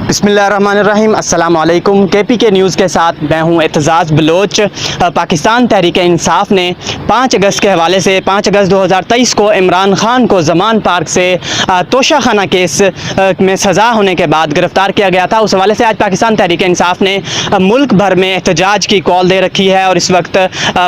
बिस्मिल्लाहिर्रहमानिर्रहीम। अस्सलाम वालेकुम। KPK न्यूज़ के साथ मैं हूं एतजाज़ बलोच। पाकिस्तान तहरीक इंसाफ ने 5 अगस्त के हवाले से 5 अगस्त 2023 को इमरान ख़ान को ज़मान पार्क से तोशाखाना केस में सज़ा होने के बाद गिरफ़्तार किया गया था। उस हवाले से आज पाकिस्तान तहरीक इंसाफ ने मुल्क भर में एहतजाज की कॉल दे रखी है और इस वक्त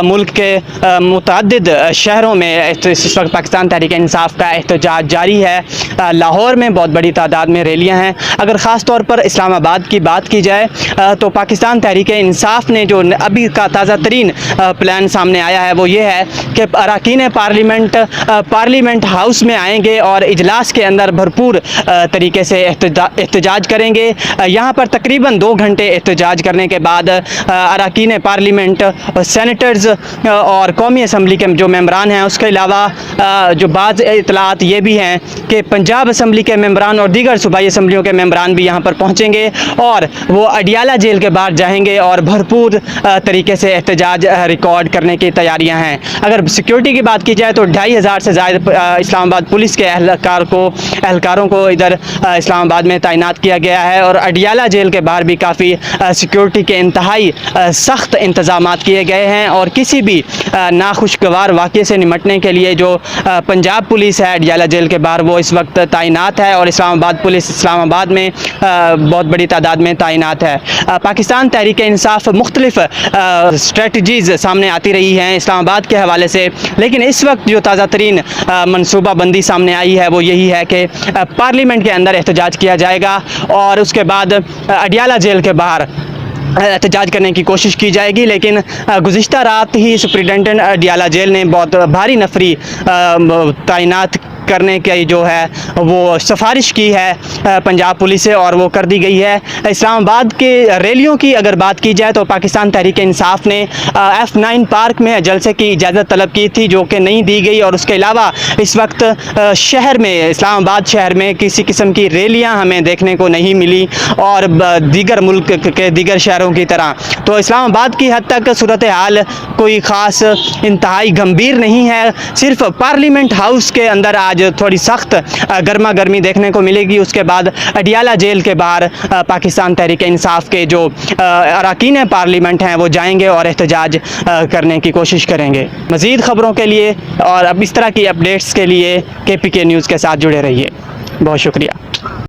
मुल्क के मुतअद्दिद शहरों में इस वक्त पाकिस्तान तहरीक इंसाफ का एहतजाज जारी है। लाहौर में बहुत बड़ी तादाद में रैलियाँ हैं। अगर ख़ास तौर पर इस्लामाबाद की बात की जाए तो पाकिस्तान तहरीक इंसाफ ने जो अभी का ताज़ा तरीन प्लान सामने आया है वो ये है कि अरकान पार्लियामेंट हाउस में आएंगे और इजलास के अंदर भरपूर तरीके से एहतजाज करेंगे। यहाँ पर तकरीबन 2 घंटे एहतजाज करने के बाद अरकान पार्लियामेंट, सेनेटर्स और कौमी असम्बली के जो मेम्बरान हैं, उसके अलावा जो बाज़ इतलात ये भी हैं कि पंजाब असम्बली के मेम्बरान और दीगर सूबाई असम्बलियों के मेम्बरान भी यहाँ पर पहुँचेंगे और वो अडियाला जेल के बाहर जाएंगे और भरपूर तरीके से एहतजाज रिकॉर्ड करने की तैयारियाँ हैं। अगर सिक्योरिटी की बात की जाए तो 2500 से ज़्यादा इस्लामाबाद पुलिस के एहलकारों को इधर इस्लामाबाद में तैनात किया गया है और अडियाला जेल के बाहर भी काफ़ी सिक्योरिटी के इंतहाई सख्त इंतज़ाम किए गए हैं और किसी भी नाखुशगवार वाक़े से निमटने के लिए जो पंजाब पुलिस है अडियाला जेल के बाहर वो इस वक्त तैनात है और इस्लामाबाद पुलिस इस्लामाबाद में बहुत बड़ी तादाद में तैनात है। पाकिस्तान तहरीक इंसाफ मुख्तलिफ स्ट्रेटजीज़ सामने आती रही हैं इस्लामाबाद के हवाले से, लेकिन इस वक्त जो ताज़ा तरीन मनसूबा बंदी सामने आई है वो यही है कि पार्लियामेंट के अंदर एहतजाज किया जाएगा और उसके बाद अडियाला जेल के बाहर एहतजाज करने की कोशिश की जाएगी। लेकिन गुज़िश्ता रात ही सुप्रिटेंडेंट अडियाला जेल ने बहुत भारी नफरी तैनात करने की जो है वो सिफारिश की है पंजाब पुलिस से और वो कर दी गई है। इस्लामाबाद के रैलियों की अगर बात की जाए तो पाकिस्तान तहरीक इंसाफ ने F9 पार्क में जलसे की इजाज़त तलब की थी जो कि नहीं दी गई और उसके अलावा इस वक्त शहर में इस्लामाबाद शहर में किसी किस्म की रैलियां हमें देखने को नहीं मिली और दीगर मुल्क के दीगर शहरों की तरह तो इस्लामाबाद की हद तक सूरत हाल कोई ख़ास इंतहाई गंभीर नहीं है। सिर्फ पार्लियामेंट हाउस के अंदर आज थोड़ी सख्त गर्मा गर्मी देखने को मिलेगी। उसके बाद अडियाला जेल के बाहर पाकिस्तान तहरीक इंसाफ के जो अरकान पार्लियामेंट हैं वो जाएंगे और एहतजाज करने की कोशिश करेंगे। मज़ीद ख़बरों के लिए और अब इस तरह की अपडेट्स के लिए KPK न्यूज़ के साथ जुड़े रहिए। बहुत शुक्रिया।